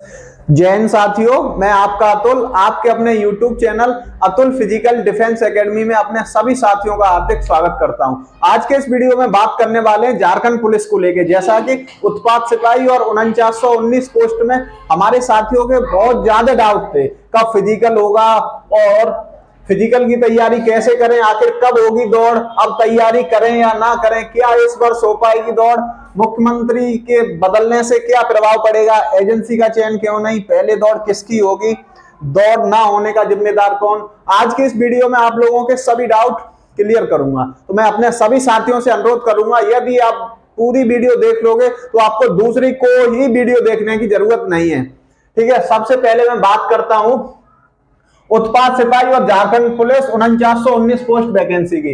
जय हिंद साथियों, मैं आपका अतुल आपके अपने YouTube channel Atul physical defence academy में अपने सभी साथियों का हार्दिक स्वागत करता हूं। आज के इस वीडियो में बात करने वाले हैं झारखंड पुलिस को लेके। जैसा कि उत्पाद सिपाही और 4919 पोस्ट में हमारे साथियों के बहुत ज्यादा डाउट थे, कब फिजिकल होगा और फिजिकल की तैयारी कैसे करें, आखिर कब होगी दौड़, अब तैयारी करें या ना करें, क्या इस वर्ष हो पाएगी दौड़, मुख्यमंत्री के बदलने से क्या प्रभाव पड़ेगा, एजेंसी का चयन क्यों नहीं, पहले दौड़ किसकी होगी, दौड़ ना होने का जिम्मेदार कौन। आज के इस वीडियो में आप लोगों के सभी डाउट क्लियर करूंगा। तो मैं अपने सभी साथियों से अनुरोध करूंगा, यदि आप पूरी वीडियो देख लोगे तो आपको दूसरी कोई वीडियो देखने की जरूरत नहीं है। ठीक है, सबसे पहले मैं बात करता हूं उत्पाद सिपाही और झारखंड पुलिस 4919 पोस्ट वैकेंसी की।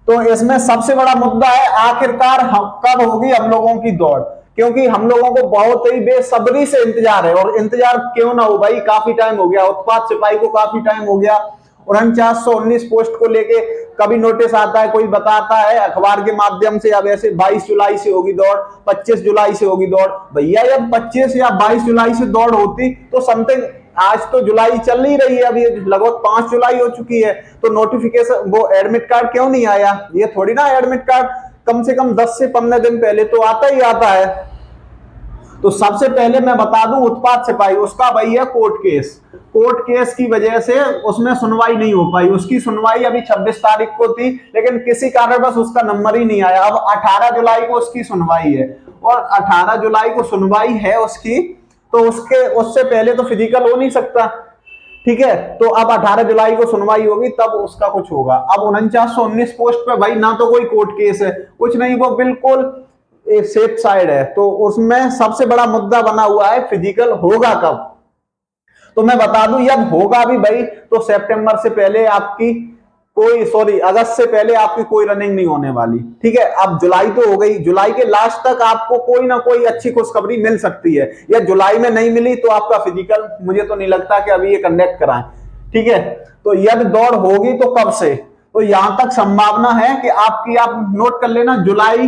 तो इसमें सबसे बड़ा मुद्दा है आखिरकार कब होगी हम लोगों की दौड़, क्योंकि हम लोगों को बहुत ही बेसब्री से इंतजार है। और इंतजार क्यों ना हो भाई, काफी टाइम हो गया, उत्पाद सिपाही को काफी टाइम हो गया। 4919 पोस्ट को लेके कभी नोटिस आता है, कोई बताता है अखबार के माध्यम से, अब ऐसे 22 जुलाई से होगी दौड़, 25 जुलाई से होगी दौड़। भैया जब 25 या 22 जुलाई से दौड़ होती तो समथिंग, आज तो जुलाई चल नहीं रही है, अभी लगभग 5 जुलाई हो चुकी है, तो नोटिफिकेशन वो एडमिट कार्ड क्यों नहीं आया? ये थोड़ी ना एडमिट कार्ड कम से कम 10 से 15 दिन पहले तो आता ही आता है। तो सबसे पहले मैं बता दूं, उत्पाद सिपाही उसका भाई है कोर्ट केस की वजह से उसमें सुनवाई नहीं हो पाई। उसकी सुनवाई अभी 26 तारीख को थी, लेकिन किसी कारणवश उसका नंबर ही नहीं आया। अब 18 जुलाई को उसकी सुनवाई है, और 18 जुलाई को सुनवाई है उसकी, तो उससे पहले तो फिजिकल हो नहीं सकता। ठीक है, तो अब 18 जुलाई को सुनवाई होगी, तब उसका कुछ होगा। अब 4919 पोस्ट पे भाई ना तो कोई कोर्ट केस है, कुछ नहीं, वो बिल्कुल एक सेफ साइड है। तो उसमें सबसे बड़ा मुद्दा बना हुआ है फिजिकल होगा कब। तो मैं बता दूं, जब होगा भी भाई तो सितंबर से पहले आपकी अगस्त से पहले आपकी कोई रनिंग नहीं होने वाली। ठीक है, अब जुलाई तो हो गई, जुलाई के लास्ट तक आपको कोई ना कोई अच्छी खुशखबरी मिल सकती है, या जुलाई में नहीं मिली तो आपका फिजिकल मुझे तो नहीं लगता कि अभी ये कंडक्ट कराएं। ठीक है, तो यदि दौड़ होगी तो कब से, तो यहां तक संभावना है कि आप नोट कर लेना, जुलाई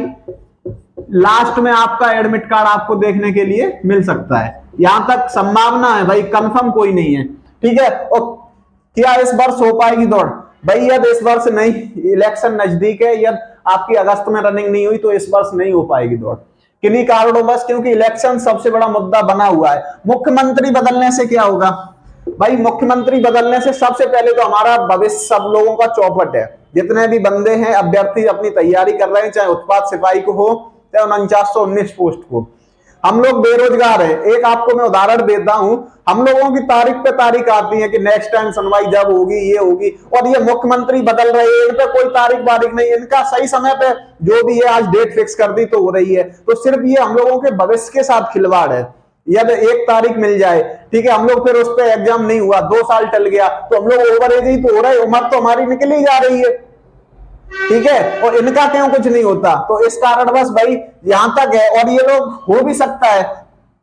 लास्ट में आपका एडमिट कार्ड आपको देखने के लिए मिल सकता है। यहां तक संभावना है भाई, कंफर्म कोई नहीं है। ठीक है, और क्या इस वर्ष हो पाएगी दौड़? भाई यदि इस वर्ष नहीं, इलेक्शन नजदीक है, यदि आपकी अगस्त में रनिंग नहीं हुई तो इस वर्ष नहीं हो पाएगी दौड़। किन्हीं कारणों बस, क्योंकि इलेक्शन सबसे बड़ा मुद्दा बना हुआ है। मुख्यमंत्री बदलने से क्या होगा भाई? मुख्यमंत्री बदलने से सबसे पहले तो हमारा भविष्य सब लोगों का चौपट है। जितने भी बंदे हैं अभ्यर्थी अपनी तैयारी कर रहे हैं, चाहे उत्पाद सिपाही को हो चाहे 4919 पोस्ट को, हम लोग बेरोजगार हैं। एक आपको मैं उदाहरण देता हूं, हम लोगों की तारीख पे तारीख आती है कि नेक्स्ट टाइम सुनवाई जब होगी, ये होगी, और ये मुख्यमंत्री बदल रहे हैं, इन पे कोई तारीख बारीख नहीं, इनका सही समय पे जो भी है आज डेट फिक्स कर दी तो हो रही है। तो सिर्फ ये हम लोगों के भविष्य के साथ खिलवाड़ है। यदि एक तारीख मिल जाए, ठीक है, हम लोग फिर उस पर एग्जाम नहीं हुआ, 2 साल टल गया, तो हम लोग ओवर एज ही तो हो रहे, उम्र तो हमारी निकल ही जा रही है। ठीक है, और इनका क्यों कुछ नहीं होता? तो इस कारण बस भाई यहां तक है, और ये लोग हो भी सकता है।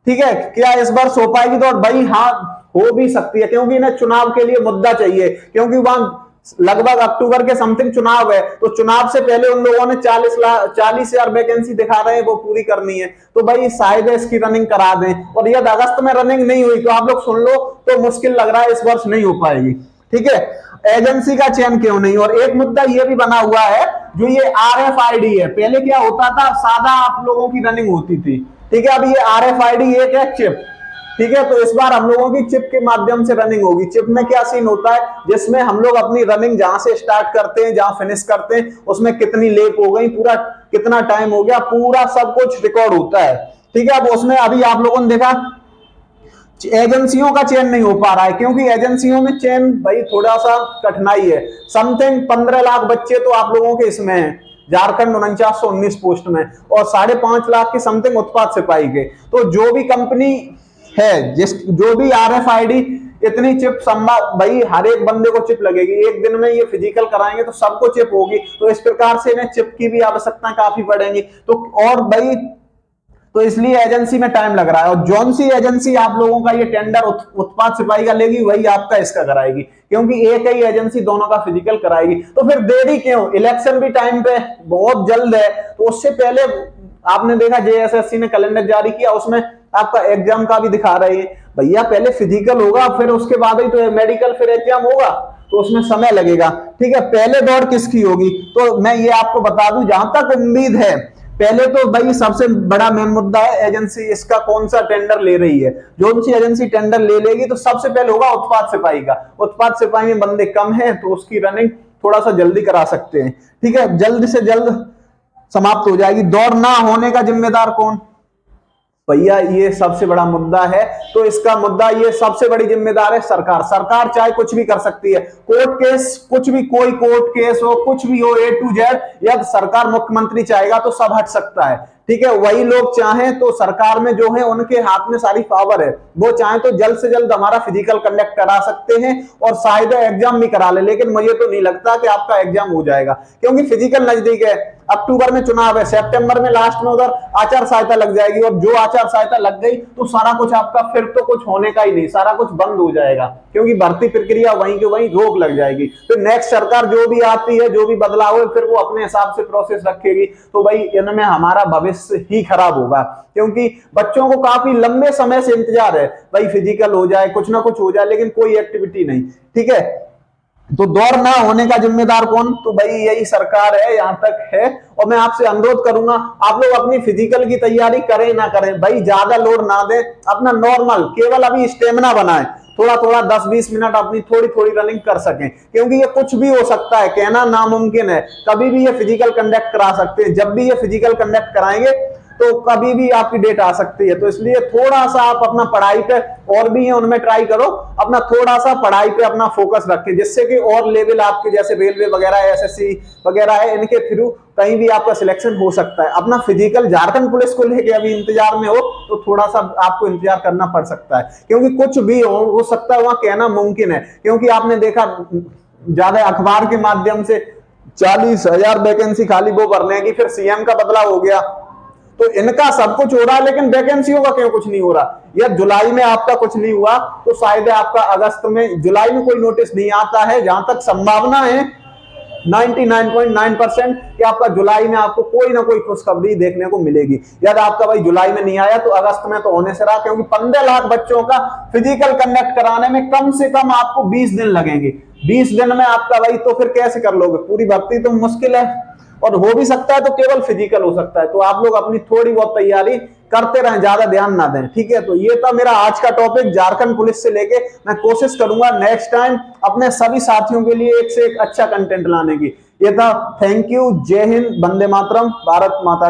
ठीक है, क्या इस बार हो पाएगी दौड़? भाई हाँ, हो भी सकती है, क्योंकि इन्हें चुनाव के लिए मुद्दा चाहिए, क्योंकि वहां लगभग अक्टूबर के समथिंग चुनाव है। तो चुनाव से पहले उन लोगों ने 40,000 वैकेंसी दिखा रहे हैं, वो पूरी करनी है। तो भाई शायद इसकी रनिंग करा दें, और यदि अगस्त में रनिंग नहीं हुई तो आप लोग सुन लो, तो मुश्किल लग रहा है इस वर्ष नहीं हो पाएगी। ठीक है, एजेंसी का चयन क्यों नहीं? और एक मुद्दा यह भी बना हुआ है, जो ये RFID है। पहले क्या होता था, सादा आप लोगों की रनिंग होती थी। ठीक है, अब ये RFID एक है चिप। ठीक है, तो इस बार हम लोगों की चिप के माध्यम से रनिंग होगी। चिप में क्या सीन होता है, जिसमें हम लोग अपनी रनिंग जहां से स्टार्ट करते हैं, जहां फिनिश करते हैं, उसमें कितनी लेप हो गई, पूरा कितना टाइम हो गया, पूरा सब कुछ रिकॉर्ड होता है। ठीक है, अब उसमें अभी आप लोगों ने देखा एजेंसियों का चयन नहीं हो पा रहा है, क्योंकि एजेंसियों में चयन भाई थोड़ा सा कठिनाई है। समथिंग 15 लाख बच्चे तो आप लोगों के इसमें हैं, झारखंड 4919 पोस्ट में, और 5.5 लाख के समथिंग उत्पाद सिपाही के। तो जो भी कंपनी है, जो भी RFID इतनी चिप संभव, भाई हर एक बंदे को चिप लगेगी। एक दिन में ये फिजिकल कराएंगे तो सबको चिप होगी, तो इस प्रकार से इन्हें चिप की भी आवश्यकता काफी पड़ेगी। तो और भाई, तो इसलिए एजेंसी में टाइम लग रहा है। और जौन सी एजेंसी आप लोगों का ये टेंडर उत्पाद सिपाही का लेगी, वही आपका इसका कराएगी, क्योंकि एक ही एजेंसी दोनों का फिजिकल कराएगी। तो फिर देरी क्यों? इलेक्शन भी टाइम पे बहुत जल्द है, तो उससे पहले आपने देखा JSSC ने कैलेंडर जारी किया, उसमें आपका एग्जाम का भी दिखा रहे हैं। भैया पहले फिजिकल होगा, फिर उसके बाद ही तो मेडिकल, फिर एग्जाम होगा, तो उसमें समय लगेगा। ठीक है, पहले दौड़ किसकी होगी? तो मैं ये आपको बता दूं, जहां तक उम्मीद है, पहले तो भाई सबसे बड़ा मेन मुद्दा है एजेंसी इसका कौन सा टेंडर ले रही है। जो सी एजेंसी टेंडर ले लेगी तो सबसे पहले होगा उत्पाद सिपाही का। उत्पाद सिपाही में बंदे कम हैं तो उसकी रनिंग थोड़ा सा जल्दी करा सकते हैं। ठीक है, जल्द से जल्द समाप्त हो जाएगी। दौड़ ना होने का जिम्मेदार कौन? भैया ये सबसे बड़ा मुद्दा है। तो इसका मुद्दा, ये सबसे बड़ी जिम्मेदार है सरकार। सरकार चाहे कुछ भी कर सकती है, कोर्ट केस, कुछ भी, कोई कोर्ट केस हो, कुछ भी हो, A to Z, या सरकार मुख्यमंत्री चाहेगा तो सब हट सकता है। ठीक है, वही लोग चाहें तो सरकार में जो है उनके हाथ में सारी पावर है, वो चाहे तो जल्द से जल्द हमारा फिजिकल कंडक्ट करा सकते हैं और शायद एग्जाम भी करा ले। लेकिन मुझे तो नहीं लगता कि आपका एग्जाम हो जाएगा, क्योंकि फिजिकल नजदीक है। अक्टूबर में चुनाव है, सितंबर में लास्ट में उधर आचार संहिता लग जाएगी, और जो आचार संहिता लग गई तो सारा कुछ आपका फिर तो कुछ होने का ही नहीं, सारा कुछ बंद हो जाएगा, क्योंकि भर्ती प्रक्रिया वहीं के वहीं रोक लग जाएगी। तो नेक्स्ट सरकार जो भी आती है, जो भी बदलाव है, फिर वो अपने हिसाब से प्रोसेस रखेगी। तो भाई इनमें हमारा भविष्य ही खराब होगा, क्योंकि बच्चों को काफी लंबे समय से इंतजार है, भाई फिजिकल हो जाए, कुछ ना कुछ हो जाए, लेकिन कोई एक्टिविटी नहीं। ठीक है, तो दौड़ ना होने का जिम्मेदार कौन? तो भाई यही सरकार है, यहां तक है। और मैं आपसे अनुरोध करूंगा, आप लोग अपनी फिजिकल की तैयारी करें ना करें, भाई ज्यादा लोड ना दें, अपना नॉर्मल केवल अभी स्टेमिना बनाएं, थोड़ा थोड़ा 10-20 मिनट अपनी थोड़ी थोड़ी रनिंग कर सकें, क्योंकि ये कुछ भी हो सकता है, कहना नामुमकिन है। कभी भी ये फिजिकल कंडक्ट करा सकते हैं, जब भी ये फिजिकल कंडक्ट कराएंगे तो कभी भी आपकी डेट आ सकती है। तो इसलिए थोड़ा सा आप अपना पढ़ाई पे, और भी है उनमें ट्राई करो, अपना थोड़ा सा पढ़ाई पे अपना फोकस रखें, जिससे कि और लेवल आपके जैसे रेलवे वगैरह, एसएससी वगैरह है, इनके थ्रू कहीं भी आपका सिलेक्शन हो सकता है। अपना फिजिकल झारखंड पुलिस को लेके अभी इंतजार में हो तो थोड़ा सा आपको इंतजार करना पड़ सकता है, क्योंकि कुछ भी हो सकता है, वहां कहना मुमकिन है। क्योंकि आपने देखा ज्यादा अखबार के माध्यम से 40,000 वैकेंसी खाली वो भरने की, फिर सीएम का बदलाव हो गया, तो इनका सब कुछ हो रहा है, लेकिन वैकेंसियों का क्यों कुछ नहीं हो रहा? या जुलाई में आपका कुछ नहीं हुआ तो शायद आपका अगस्त में, जुलाई में कोई नोटिस नहीं आता है। जहां तक संभावना है 99.9% कि आपका जुलाई में आपको कोई ना कोई खुशखबरी देखने को मिलेगी। यदि आपका भाई जुलाई में नहीं आया तो अगस्त में तो होने से रहा, क्योंकि 15 लाख बच्चों का फिजिकल कंडक्ट कराने में कम से कम आपको 20 दिन लगेंगे। 20 दिन में आपका भाई, तो फिर कैसे कर लोगे? पूरी भर्ती तो मुश्किल है, और हो भी सकता है तो केवल फिजिकल हो सकता है। तो आप लोग अपनी थोड़ी बहुत तैयारी करते रहें, ज्यादा ध्यान ना दें। ठीक है, तो ये था मेरा आज का टॉपिक झारखंड पुलिस से लेके। मैं कोशिश करूंगा नेक्स्ट टाइम अपने सभी साथियों के लिए एक से एक अच्छा कंटेंट लाने की। ये था। थैंक यू, जय हिंद, वंदे मातरम, भारत माता की।